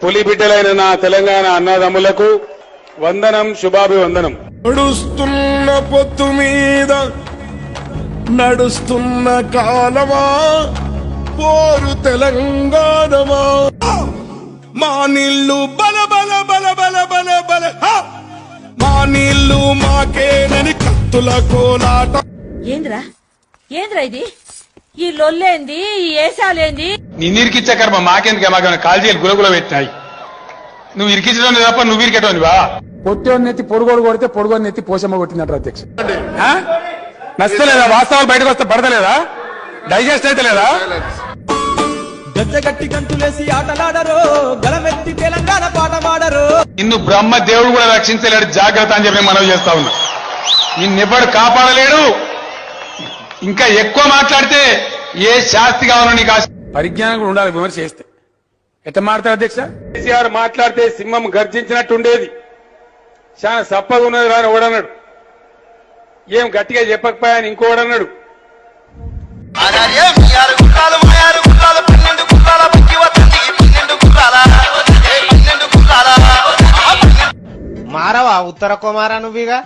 పులి బిడ్డలైన నా తెలంగాణ అన్నదమ్ములకు వందనం, శుభాభివందనం. నడుస్తున్న పొత్తు మీద నడుస్తున్న కాలమా పోరు తెలంగాణమా, మా నీళ్లు బల బల బల బల బల బల, మా నీళ్లు మాకేనని కత్తుల కోలాట. ఏంద్రా ఇది? ఈ లొల్లేంది? ఈ ఏసాలేంది? నిన్ను ఇరికిచ్చే కర్మ మాకెందుకు? మాకేమైనా కాల్జీలు గులగుల పెట్టినాయి. నువ్వు ఇరికించడం తప్ప నువ్వు ఇరికేటోనివా? పొట్టోని నెత్తి పొడుగోడు కొడితే పొడుగోని నెత్తి పోషమ్మ కొట్టినట్టు అధ్యక్ష. నచ్చలేదా? వాస్తవాలు బయటకు వస్తే పడతలేదా? డైజెస్ట్ అయితే లేదా? గజ్జగట్టి గంతులేసి ఆటలాడరు, గలమెత్తి తెలంగాణ పాట పాడరు. నిన్ను బ్రహ్మ దేవుడు కూడా రక్షించలేడు, జాగ్రత్త అని చెప్పి మనం చేస్తా ఉన్నా. నిన్నెవ్వడు కాపాడలేడు. ఇంకా ఎక్కువ మాట్లాడితే ఏ శాస్తి కావాలో నీకు పరిజ్ఞానం కూడా ఉండాలి. విమర్శ చేస్తే ఎట్లా మాడతారు అధ్యక్ష? కేసీఆర్ మాట్లాడితే సింహం గర్జించినట్టుండేది. చాలా సప్పగా ఉన్నది రాని ఓడన్నాడు. ఏం గట్టిగా చెప్పకపోయాని ఇంకోడన్నాడు. మారవా ఉత్తర కుమారా నువ్వుగా?